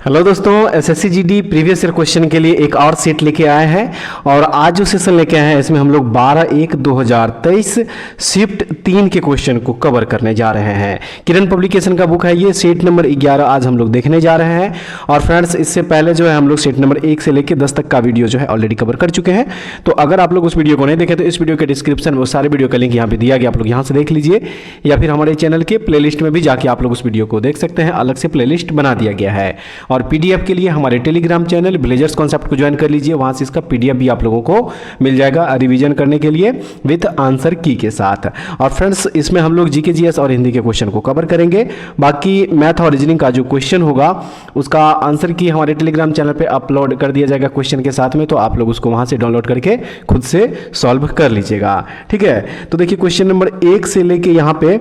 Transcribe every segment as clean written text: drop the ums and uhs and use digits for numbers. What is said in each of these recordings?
Hello दोस्तों, SSC GD previous year question के लिए एक और सेट लेके आए हैं और आज जो सेशन लेके आए हैं इसमें हम लोग 12/1/2023 शिफ्ट 3 के क्वेश्चन को कवर करने जा रहे हैं। किरण पब्लिकेशन का बुक है ये, सेट नंबर 11 आज हम लोग देखने जा रहे हैं। और फ्रेंड्स, इससे पहले जो है हम लोग सेट नंबर 1 से लेकर 10 तक का वीडियो जो है ऑलरेडी कवर कर चुके हैं। तो अगर आप लोग उस वीडियो को नहीं देखे तो इस वीडियो के डिस्क्रिप्शन में वो सारे वीडियो का लिंक यहाँ पे दिया गया, आप लोग यहाँ से देख लीजिए, या फिर हमारे चैनल के प्लेलिस्ट में भी जाके आप लोग उस वीडियो को देख सकते हैं। अलग से प्लेलिस्ट बना दिया गया है। और पीडीएफ के लिए हमारे टेलीग्राम चैनल विलेजर्स कॉन्सेप्ट को ज्वाइन कर लीजिए, वहां से इसका पीडीएफ भी आप लोगों को मिल जाएगा रिवीजन करने के लिए विद आंसर की के साथ। और फ्रेंड्स, इसमें हम लोग जीके जीएस और हिंदी के क्वेश्चन को कवर करेंगे। बाकी मैथ और रीजनिंग का जो क्वेश्चन होगा उसका आंसर की हमारे टेलीग्राम चैनल पे अपलोड कर दिया जाएगा क्वेश्चन के साथ में, तो आप लोग उसको वहां से डाउनलोड करके खुद से सॉल्व कर लीजिएगा। ठीक है, तो देखिए क्वेश्चन नंबर 1 से लेके यहाँ पे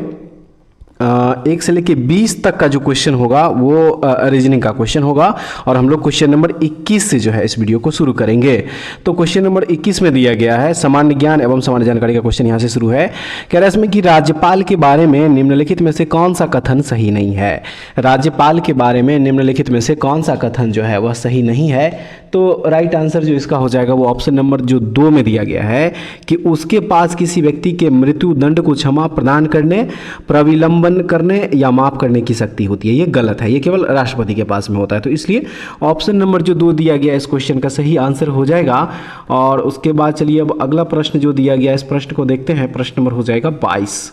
1 से लेके 20 तक का जो क्वेश्चन होगा वो रीजनिंग का क्वेश्चन होगा। और हम लोग क्वेश्चन नंबर 21 से जो है इस वीडियो को शुरू करेंगे। तो क्वेश्चन नंबर 21 में दिया गया है सामान्य ज्ञान एवं सामान्य जानकारी का क्वेश्चन यहाँ से शुरू है। कह रहा है इसमें कि राज्यपाल के बारे में निम्नलिखित में से कौन सा कथन सही नहीं है। राज्यपाल के बारे में निम्नलिखित में से कौन सा कथन जो है वह सही नहीं है। तो राइट आंसर जो इसका हो जाएगा वो ऑप्शन नंबर जो 2 में दिया गया है कि उसके पास किसी व्यक्ति के मृत्यु दंड को क्षमा प्रदान करने, प्रविलंबन करने या माफ करने की शक्ति होती है। ये गलत है, ये केवल राष्ट्रपति के पास में होता है। तो इसलिए ऑप्शन नंबर जो 2 दिया गया इस क्वेश्चन का सही आंसर हो जाएगा। और उसके बाद चलिए अब अगला प्रश्न जो दिया गया इस प्रश्न को देखते हैं। प्रश्न नंबर हो जाएगा 22।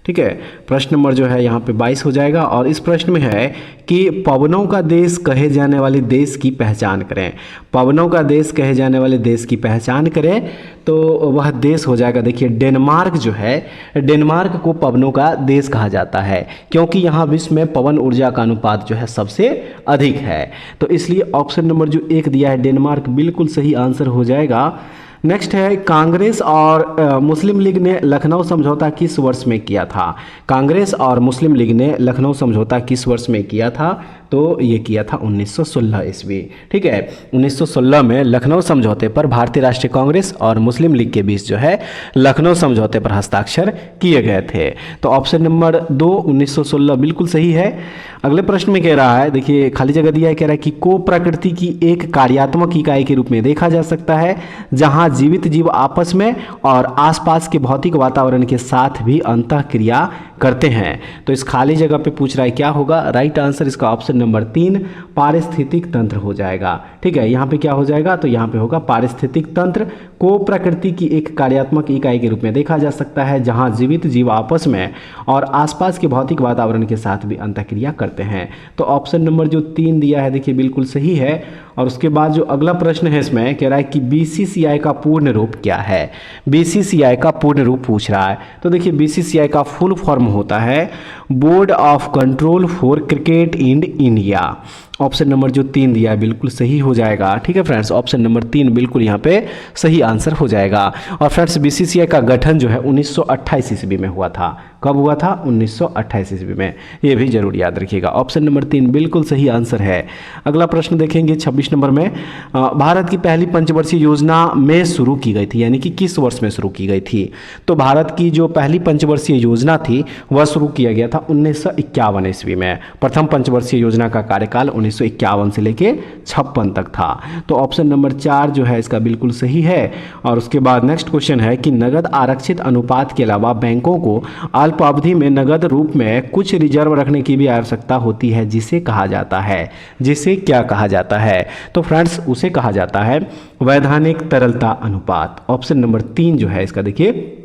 ठीक है, प्रश्न नंबर जो है यहाँ पे 22 हो जाएगा। और इस प्रश्न में है कि पवनों का देश कहे जाने वाले देश की पहचान करें। पवनों का देश कहे जाने वाले देश की पहचान करें तो वह देश हो जाएगा, देखिए डेनमार्क जो है, डेनमार्क को पवनों का देश कहा जाता है क्योंकि यहाँ विश्व में पवन ऊर्जा का अनुपात जो है सबसे अधिक है। तो इसलिए ऑप्शन नंबर जो 1 दिया है डेनमार्क बिल्कुल सही आंसर हो जाएगा। नेक्स्ट है कांग्रेस और मुस्लिम लीग ने लखनऊ समझौता किस वर्ष में किया था। कांग्रेस और मुस्लिम लीग ने लखनऊ समझौता किस वर्ष में किया था। तो ये किया था 1916 ईस्वी। ठीक है, 1916 में लखनऊ समझौते पर भारतीय राष्ट्रीय कांग्रेस और मुस्लिम लीग के बीच जो है लखनऊ समझौते पर हस्ताक्षर किए गए थे। तो ऑप्शन नंबर 2 1916 बिल्कुल सही है। अगले प्रश्न में कह रहा है, देखिए खाली जगह दिया है, कह रहा है कि को प्रकृति की एक कार्यात्मक इकाई के रूप में देखा जा सकता है जहां जीवित जीव आपस में और आसपास के भौतिक वातावरण के साथ भी अंतःक्रिया करते हैं। तो इस खाली जगह पे पूछ रहा है क्या होगा। राइट आंसर इसका ऑप्शन नंबर 3 पारिस्थितिक तंत्र हो जाएगा। ठीक है, यहाँ पे क्या हो जाएगा, तो यहाँ पे होगा पारिस्थितिक तंत्र को प्रकृति की एक कार्यात्मक इकाई के रूप में देखा जा सकता है जहां जीवित जीव आपस में और आसपास के भौतिक वातावरण के साथ भी अंतःक्रिया करते हैं। तो ऑप्शन नंबर जो 3 दिया है देखिए बिल्कुल सही है। और उसके बाद जो अगला प्रश्न है इसमें कह रहा है कि बीसीसीआई का पूर्ण रूप क्या है। बीसीसीआई का पूर्ण रूप पूछ रहा है। तो देखिए बीसीसीआई का फुल फॉर्म होता है board of control for cricket in India. Option number जो 3 दिया है बिल्कुल सही हो जाएगा। ठीक है फ्रेंड्स, ऑप्शन नंबर 3 बिल्कुल यहाँ पे सही आंसर हो जाएगा। और फ्रेंड्स, बीसीसीआई का गठन जो है 1928 ईस्वी में हुआ था। कब हुआ था? 1928 ईस्वी में। ये भी जरूर याद रखिएगा। ऑप्शन नंबर 3 बिल्कुल सही आंसर है। अगला प्रश्न देखेंगे 26 नंबर में, भारत की पहली पंचवर्षीय योजना में शुरू की गई थी, यानी कि किस वर्ष में शुरू की गई थी। तो भारत की जो पहली पंचवर्षीय योजना थी वह शुरू किया गया था 1951 ईस्वी में। प्रथम पंचवर्षीय योजना का कार्यकाल 1951 से लेके 56 तक था। तो ऑप्शन नंबर 4 जो है इसका बिल्कुल सही है। और उसके बाद नेक्स्ट क्वेश्चन है कि नगद आरक्षित अनुपात के अलावा बैंकों को अल्प अवधि में नगद रूप में कुछ रिजर्व रखने की भी आवश्यकता होती है, जिसे कहा जाता है। जिसे क्या कहा जाता है? तो फ्रेंड्स, उसे कहा जाता है वैधानिक तरलता अनुपात। ऑप्शन नंबर 3 जो है इसका देखिए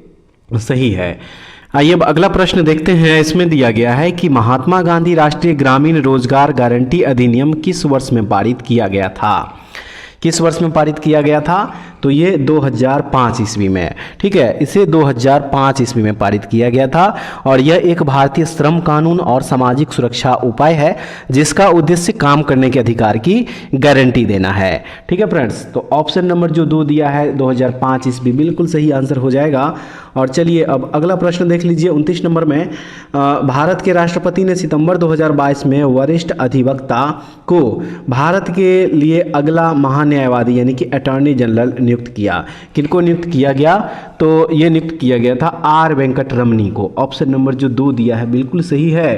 सही है। आइए अब अगला प्रश्न देखते हैं। इसमें दिया गया है कि महात्मा गांधी राष्ट्रीय ग्रामीण रोजगार गारंटी अधिनियम किस वर्ष में पारित किया गया था। किस वर्ष में पारित किया गया था? तो ये 2005 ईस्वी में। ठीक है, इसे 2005 ईस्वी में पारित किया गया था। और यह एक भारतीय श्रम कानून और सामाजिक सुरक्षा उपाय है जिसका उद्देश्य काम करने के अधिकार की गारंटी देना है। ठीक है फ्रेंड्स, तो ऑप्शन नंबर जो 2 दिया है 2005 ईस्वी बिल्कुल सही आंसर हो जाएगा। और चलिए अब अगला प्रश्न देख लीजिए 29 नंबर में, भारत के राष्ट्रपति ने सितंबर 2022 में वरिष्ठ अधिवक्ता को भारत के लिए अगला महान्यायवादी यानी कि अटॉर्नी जनरल नियुक्त किया। किनको नियुक्त किया गया? तो ये नियुक्त किया गया था आर वेंकट रमनी को। ऑप्शन नंबर जो 2 दिया है बिल्कुल सही है।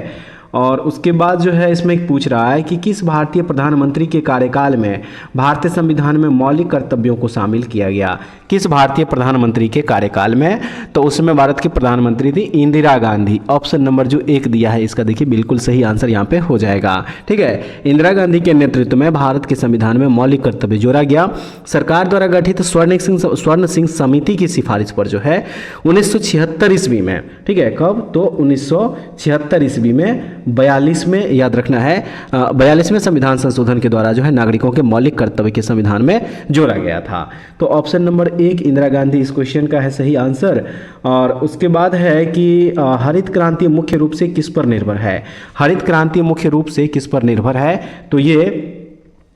और उसके बाद जो है इसमें पूछ रहा है कि किस भारतीय प्रधानमंत्री के कार्यकाल में भारतीय संविधान में मौलिक कर्तव्यों को शामिल किया गया। किस भारतीय प्रधानमंत्री के कार्यकाल में, तो उसमें भारत की प्रधानमंत्री थी इंदिरा गांधी। ऑप्शन नंबर जो 1 दिया है इसका देखिए बिल्कुल सही आंसर यहाँ पे हो जाएगा। ठीक है, इंदिरा गांधी के नेतृत्व में भारत के संविधान में मौलिक कर्तव्य जोड़ा गया। सरकार द्वारा गठित स्वर्ण सिंह समिति की सिफारिश पर जो है 1976 ईस्वी में, ठीक है, कब, तो 1976 ईस्वी में 42 में, याद रखना है 42वें संविधान संशोधन के द्वारा जो है नागरिकों के मौलिक कर्तव्य के संविधान में जोड़ा गया था। तो ऑप्शन नंबर 1 इंदिरा गांधी इस क्वेश्चन का है सही आंसर। और उसके बाद है कि हरित क्रांति मुख्य रूप से किस पर निर्भर है। हरित क्रांति मुख्य रूप से किस पर निर्भर है, तो ये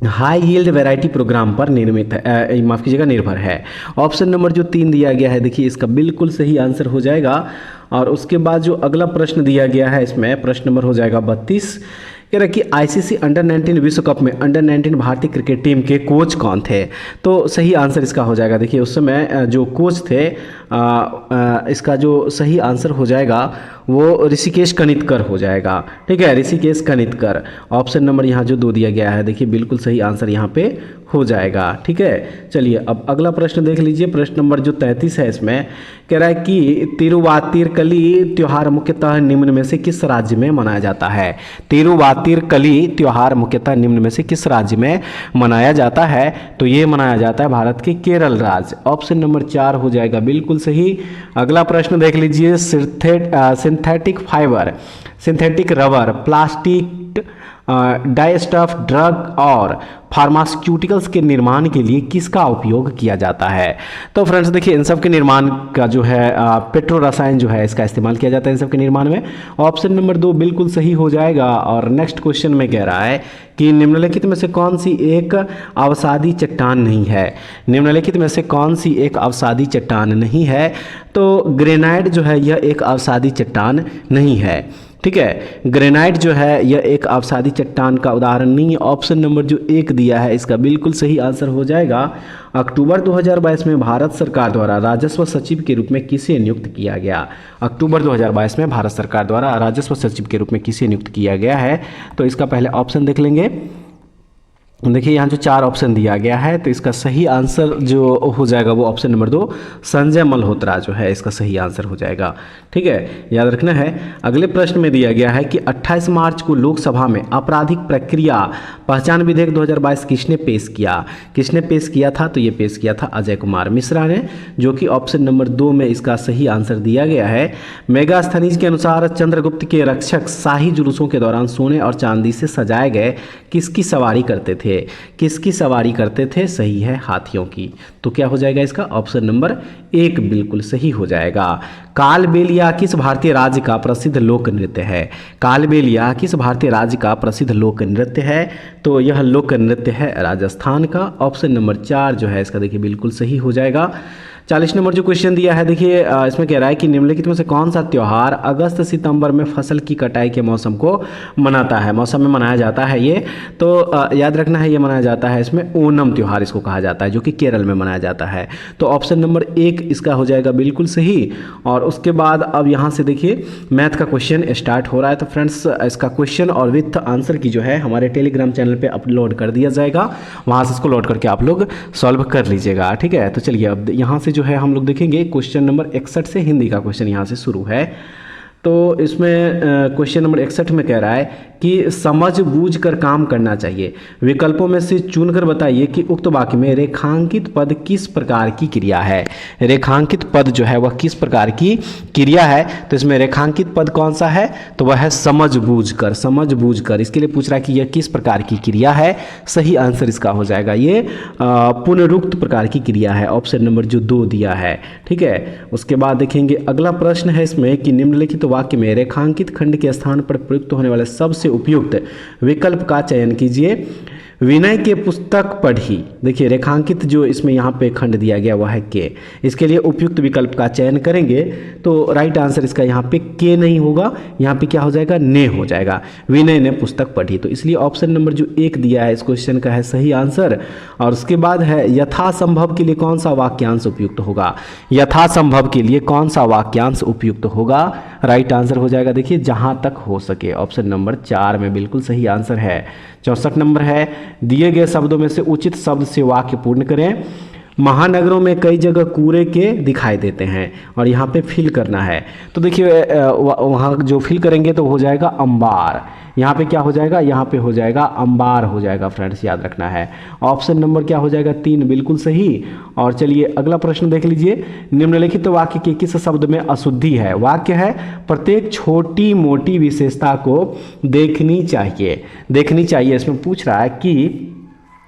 हाई यील्ड वैरायटी प्रोग्राम पर निर्भर है। ऑप्शन नंबर जो 3 दिया गया है देखिए इसका बिल्कुल सही आंसर हो जाएगा। और उसके बाद जो अगला प्रश्न दिया गया है इसमें प्रश्न नंबर हो जाएगा 32। कह रहा है कि आईसीसी अंडर 19 विश्व कप में अंडर 19 भारतीय क्रिकेट टीम के कोच कौन थे। तो सही आंसर इसका हो जाएगा, देखिए उस समय जो कोच थे इसका जो सही आंसर हो जाएगा वो ऋषिकेश कनितकर हो जाएगा। ठीक है, ऋषिकेश कनितकर। ऑप्शन नंबर यहाँ जो 2 दिया गया है देखिए बिल्कुल सही आंसर यहाँ पे हो जाएगा। ठीक है, चलिए अब अगला प्रश्न देख लीजिए। प्रश्न नंबर जो 33 है इसमें कह रहा है कि तिरुवातिरकली त्योहार मुख्यतः निम्न में से किस राज्य में मनाया जाता है। तिरुवातिरकली त्योहार मुख्यतः निम्न में से किस राज्य में मनाया जाता है, तो ये मनाया जाता है भारत के केरल राज्य। ऑप्शन नंबर 4 हो जाएगा बिल्कुल सही। अगला प्रश्न देख लीजिए। Synthetic fibre, synthetic rubber, plastic, dyestuff, drug और फार्मास्यूटिकल्स के निर्माण के लिए किसका उपयोग किया जाता है। तो फ्रेंड्स देखिए इन सब के निर्माण का जो है पेट्रो रसायन जो है इसका इस्तेमाल किया जाता है इन सब के निर्माण में। ऑप्शन नंबर 2 बिल्कुल सही हो जाएगा। और नेक्स्ट क्वेश्चन में कह रहा है कि निम्नलिखित में से कौन सी एक अवसादी चट्टान नहीं है। निम्नलिखित में से कौन सी एक अवसादी चट्टान नहीं है, तो ग्रेनाइट जो है यह एक अवसादी चट्टान नहीं है। ठीक है, ग्रेनाइट जो है यह एक अवसादी चट्टान का उदाहरण नहीं है। ऑप्शन नंबर जो 1 दिया है इसका बिल्कुल सही आंसर हो जाएगा। अक्टूबर 2022 में भारत सरकार द्वारा राजस्व सचिव के रूप में किसे नियुक्त किया गया। अक्टूबर 2022 में भारत सरकार द्वारा राजस्व सचिव के रूप में किसे नियुक्त किया गया है, तो इसका पहले ऑप्शन देख लेंगे। देखिए यहाँ जो 4 ऑप्शन दिया गया है तो इसका सही आंसर जो हो जाएगा वो ऑप्शन नंबर 2 संजय मल्होत्रा जो है इसका सही आंसर हो जाएगा। ठीक है, याद रखना है। अगले प्रश्न में दिया गया है कि 28 मार्च को लोकसभा में आपराधिक प्रक्रिया पहचान विधेयक 2022 किसने पेश किया। किसने पेश किया था, तो ये पेश किया था अजय कुमार मिश्रा ने, जो कि ऑप्शन नंबर 2 में इसका सही आंसर दिया गया है। मेगास्थनीज के अनुसार चंद्रगुप्त के रक्षक शाही जुलूसों के दौरान सोने और चांदी से सजाए गए किसकी सवारी करते थे। किसकी सवारी करते थे, सही है हाथियों की। तो क्या हो जाएगा इसका ऑप्शन नंबर 1 बिल्कुल सही हो जाएगा। कालबेलिया किस भारतीय राज्य का प्रसिद्ध लोक नृत्य है। कालबेलिया किस भारतीय राज्य का प्रसिद्ध लोक नृत्य है, तो यह लोक नृत्य है राजस्थान का। ऑप्शन नंबर 4 जो है इसका देखिए बिल्कुल सही हो जाएगा। 40 नंबर जो क्वेश्चन दिया है देखिए इसमें कह रहा है कि निम्नलिखित में से कौन सा त्यौहार अगस्त सितंबर में फसल की कटाई के मौसम को मनाता है, मौसम में मनाया जाता है ये। तो याद रखना है ये मनाया जाता है इसमें ओणम त्यौहार इसको कहा जाता है, जो कि केरल में मनाया जाता है। तो ऑप्शन नंबर 1 इसका हो जाएगा बिल्कुल सही। और उसके बाद अब यहाँ से देखिए मैथ का क्वेश्चन स्टार्ट हो रहा है। तो फ्रेंड्स इसका क्वेश्चन और विथ आंसर की जो है हमारे टेलीग्राम चैनल पर अपलोड कर दिया जाएगा, वहाँ से इसको लोड करके आप लोग सॉल्व कर लीजिएगा। ठीक है, तो चलिए अब यहाँ से जो है हम लोग देखेंगे क्वेश्चन नंबर 61 से हिंदी का क्वेश्चन यहाँ से शुरू है। तो इसमें क्वेश्चन नंबर 61 में कह रहा है कि समझ बूझ कर काम करना चाहिए। विकल्पों में से चुनकर बताइए कि उक्त वाक्य में रेखांकित पद किस प्रकार की क्रिया है। रेखांकित पद जो है वह किस प्रकार की क्रिया है, तो इसमें रेखांकित पद कौन सा है, तो वह है समझ बूझ कर। समझ बूझ कर इसके लिए पूछ रहा है कि यह किस प्रकार की क्रिया है। सही आंसर इसका हो जाएगा ये पुनरुक्त प्रकार की क्रिया है, ऑप्शन नंबर जो 2 दिया है। ठीक है, उसके बाद देखेंगे अगला प्रश्न है इसमें कि निम्नलिखित वाक्य में रेखांकित खंड के स्थान पर प्रयुक्त होने वाले सबसे उपयुक्त विकल्प का चयन कीजिए। विनय के पुस्तक पढ़ी। देखिए रेखांकित जो इसमें यहाँ पे खंड दिया गया वह है के। इसके लिए उपयुक्त विकल्प का चयन करेंगे तो राइट आंसर इसका यहाँ पे के नहीं होगा, यहाँ पे क्या हो जाएगा, ने हो जाएगा। विनय ने पुस्तक पढ़ी, तो इसलिए ऑप्शन नंबर जो 1 दिया है इस क्वेश्चन का है सही आंसर। और उसके बाद है यथासंभव के लिए कौन सा वाक्यांश उपयुक्त होगा। यथासंभव के लिए कौन सा वाक्यांश उपयुक्त होगा, राइट आंसर हो जाएगा देखिए जहां तक हो सके। ऑप्शन नंबर 4 में बिल्कुल सही आंसर है। 64 नंबर है दिए गए शब्दों में से उचित शब्द से वाक्य पूर्ण करें। महानगरों में कई जगह कूड़े के दिखाई देते हैं और यहाँ पे फिल करना है। तो देखिए वहाँ जो फिल करेंगे तो हो जाएगा अंबार। यहाँ पे क्या हो जाएगा, यहाँ पे हो जाएगा अंबार हो जाएगा फ्रेंड्स, याद रखना है। ऑप्शन नंबर क्या हो जाएगा 3 बिल्कुल सही। और चलिए अगला प्रश्न देख लीजिए। निम्नलिखित वाक्य के किस शब्द में अशुद्धि है। वाक्य है प्रत्येक छोटी मोटी विशेषता को देखनी चाहिए। देखनी चाहिए इसमें पूछ रहा है कि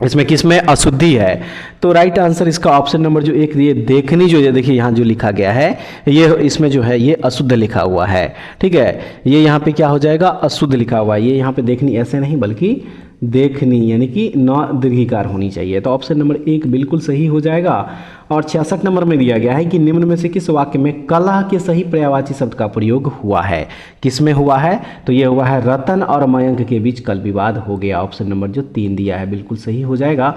इसमें किसमें अशुद्धि है। तो राइट आंसर इसका ऑप्शन नंबर जो 1 दिए देखनी, जो देखिए यहाँ जो लिखा गया है ये इसमें जो है ये अशुद्ध लिखा हुआ है। ठीक है, ये यहाँ पे क्या हो जाएगा, अशुद्ध लिखा हुआ है। ये यहाँ पे देखनी ऐसे नहीं बल्कि देखनी यानी कि न दीर्घिकार होनी चाहिए। तो ऑप्शन नंबर 1 बिल्कुल सही हो जाएगा। और 66 नंबर में दिया गया है कि निम्न में से किस वाक्य में कला के सही पर्यायवाची शब्द का प्रयोग हुआ है। किस में हुआ है, तो ये हुआ है रतन और मयंक के बीच कल विवाद हो गया। ऑप्शन नंबर जो 3 दिया है बिल्कुल सही हो जाएगा।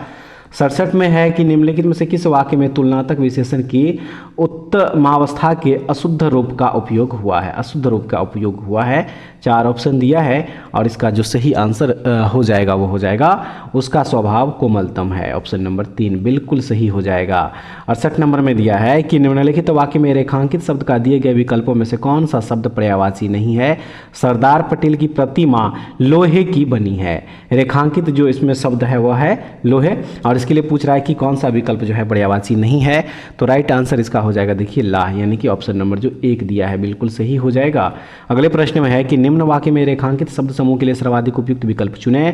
67 में है कि निम्नलिखित में से किस वाक्य में तुलनात्मक विशेषण की उत्तमावस्था के अशुद्ध रूप का उपयोग हुआ है। अशुद्ध रूप का उपयोग हुआ है। 4 ऑप्शन दिया है और इसका जो सही आंसर हो जाएगा वो हो जाएगा उसका स्वभाव कोमलतम है। ऑप्शन नंबर 3 बिल्कुल सही हो जाएगा। 68 नंबर में दिया है कि निम्नलिखित वाक्य में रेखांकित शब्द का दिए गए विकल्पों में से कौन सा शब्द पर्यायवाची नहीं है। सरदार पटेल की प्रतिमा लोहे की बनी है। रेखांकित जो इसमें शब्द है वह है लोहे और इसके लिए पूछ रहा है कि कौन सा विकल्प जो है पर्यायवाची नहीं है। तो राइट आंसर इसका हो जाएगा देखिए लाह, यानी कि ऑप्शन नंबर जो 1 दिया है बिल्कुल सही हो जाएगा। अगले प्रश्न में है कि निम्न वाक्य में रेखांकित शब्द समूह के लिए सर्वाधिक उपयुक्त विकल्प चुने।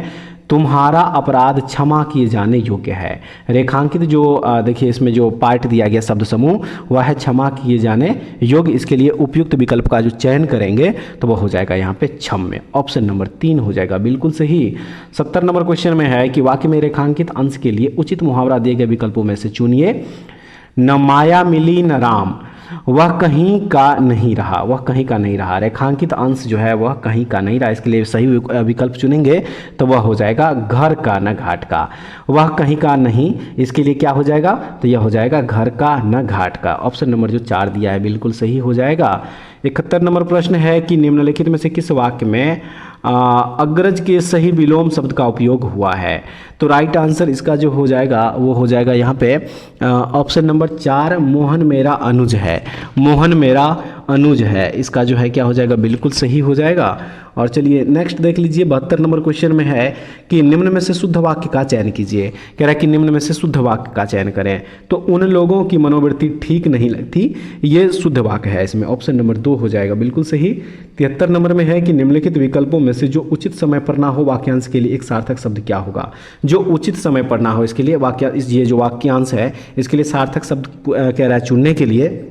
तुम्हारा अपराध क्षमा किए जाने योग्य है। रेखांकित जो देखिए इसमें जो पार्ट दिया गया शब्द समूह वह है क्षमा किए जाने योग्य। इसके लिए उपयुक्त विकल्प का जो चयन करेंगे तो वह हो जाएगा यहाँ पे क्षम्य। ऑप्शन नंबर 3 हो जाएगा बिल्कुल सही। 70 नंबर क्वेश्चन में है कि वाक्य में रेखांकित अंश के लिए उचित मुहावरा दिए गए विकल्पों में से चुनिए। न माया मिली न राम, वह कहीं का नहीं रहा। वह कहीं का नहीं रहा, रेखांकित अंश जो है वह कहीं का नहीं रहा। इसके लिए सही विकल्प चुनेंगे तो वह हो जाएगा घर का न घाट का। वह कहीं का नहीं, इसके लिए क्या हो जाएगा, तो यह हो जाएगा घर का न घाट का। ऑप्शन नंबर जो 4 दिया है बिल्कुल सही हो जाएगा। 71 नंबर प्रश्न है कि निम्नलिखित में से किस वाक्य में अग्रज के सही विलोम शब्द का उपयोग हुआ है। तो राइट आंसर इसका जो हो जाएगा वो हो जाएगा यहाँ पे ऑप्शन नंबर 4 मोहन मेरा अनुज है। मोहन मेरा अनुज है, इसका जो है क्या हो जाएगा, बिल्कुल सही हो जाएगा। और चलिए नेक्स्ट देख लीजिए। 72 नंबर क्वेश्चन में है कि निम्न में से शुद्ध वाक्य का चयन कीजिए। कह रहा है कि निम्न में से शुद्ध वाक्य का चयन करें। तो उन लोगों की मनोवृत्ति ठीक नहीं लगती, ये शुद्ध वाक्य है। इसमें ऑप्शन नंबर 2 हो जाएगा बिल्कुल सही। 73 नंबर में है कि निम्नलिखित विकल्पों में से जो उचित समय पर ना हो वाक्यांश के लिए एक सार्थक शब्द क्या होगा। जो उचित समय पर ना हो इसके लिए ये जो वाक्यांश है इसके लिए सार्थक शब्द कह रहा है चुनने के लिए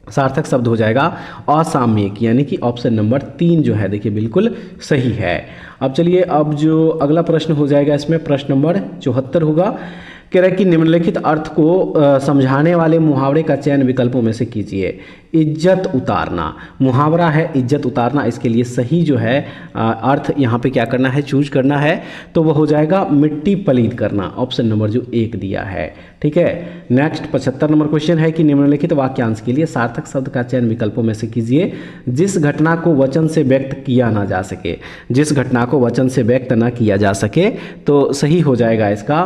सार्थक शब्द हो जाएगा असामयिक, यानी कि ऑप्शन नंबर 3 जो है देखिए बिल्कुल सही है। अब चलिए अब जो अगला प्रश्न हो जाएगा इसमें प्रश्न नंबर 74 होगा। कह रहा है कि निम्नलिखित अर्थ को समझाने वाले मुहावरे का चयन विकल्पों में से कीजिए। इज्जत उतारना, मुहावरा है इज्जत उतारना। इसके लिए सही जो है अर्थ यहाँ पे क्या करना है, चूज करना है। तो वो हो जाएगा मिट्टी पलीद करना। ऑप्शन नंबर जो 1 दिया है। ठीक है, नेक्स्ट 75 नंबर क्वेश्चन है कि निम्नलिखित वाक्यांश के लिए सार्थक शब्द का चयन विकल्पों में से कीजिए। जिस घटना को वचन से व्यक्त किया ना जा सके। जिस घटना को वचन से व्यक्त ना किया जा सके, तो सही हो जाएगा इसका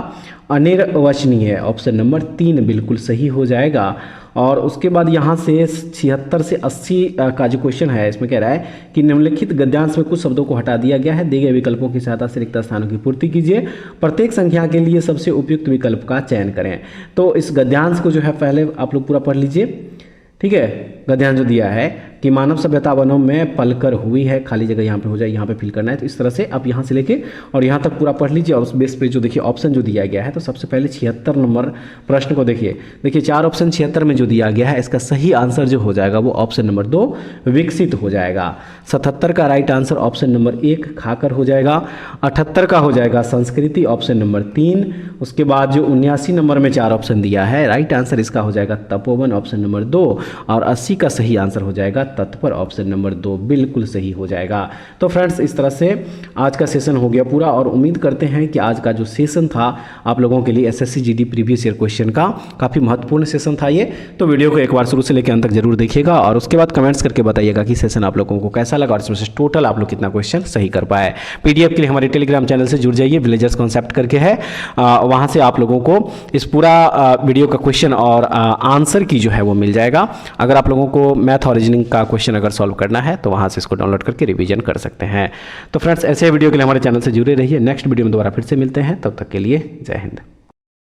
अनिर्वचनीय। ऑप्शन नंबर 3 बिल्कुल सही हो जाएगा। और उसके बाद यहाँ से 76 से 80 का जो क्वेश्चन है इसमें कह रहा है कि निम्नलिखित गद्यांश में कुछ शब्दों को हटा दिया गया है। दिए गए विकल्पों की सहायता से रिक्त स्थानों की पूर्ति कीजिए। प्रत्येक संख्या के लिए सबसे उपयुक्त विकल्प का चयन करें। तो इस गद्यांश को जो है पहले आप लोग पूरा पढ़ लीजिए। ठीक है, गद्यांश जो दिया है कि मानव सभ्यता वनों में पलकर हुई है, खाली जगह यहाँ पे हो जाए, यहाँ पे फिल करना है। तो इस तरह से आप यहाँ से लेके और यहाँ तक पूरा पढ़ लीजिए और उस बेस पे जो देखिए ऑप्शन जो दिया गया है, तो सबसे पहले 76 नंबर प्रश्न को देखिए 4 ऑप्शन 76 में जो दिया गया है, इसका सही आंसर जो हो जाएगा वो ऑप्शन नंबर 2 विकसित हो जाएगा। 77 का राइट आंसर ऑप्शन नंबर 1 खाकर हो जाएगा। 78 का हो जाएगा संस्कृति ऑप्शन नंबर 3। उसके बाद जो 79 नंबर में 4 ऑप्शन दिया है, राइट आंसर इसका हो जाएगा तपोवन ऑप्शन नंबर 2। और 80 का सही आंसर हो जाएगा तत्पर ऑप्शन नंबर 2, बिल्कुल सही हो जाएगा। तो फ्रेंड्स इस तरह से आज का सेशन हो गया पूरा और उम्मीद करते हैं कि आज का जो सेशन था आप लोगों के लिए SSC GD previous year question का काफ़ी महत्वपूर्ण सेशन था ये। तो वीडियो को एक बार शुरू से लेकर अंत तक जरूर देखिएगा और उसके बाद कमेंट्स करके बताइएगा कि सेशन आप लोगों को कैसा लगा और इसमें से टोटल आप लोग कितना क्वेश्चन सही कर पाए। पीडीएफ के लिए हमारे टेलीग्राम चैनल से जुड़ जाइए, विलेजर्स कॉन्सेप्ट करके है, वहाँ से आप लोगों को इस पूरा वीडियो का क्वेश्चन और आंसर की जो है वो मिल जाएगा। अगर आप लोगों को मैथ और रीजनिंग का क्वेश्चन अगर सॉल्व करना है तो वहाँ से इसको डाउनलोड करके रिवीजन कर सकते हैं। तो फ्रेंड्स ऐसे वीडियो के लिए हमारे चैनल से जुड़े रहिए। नेक्स्ट वीडियो में दोबारा फिर से मिलते हैं, तब तक के लिए जय हिंद।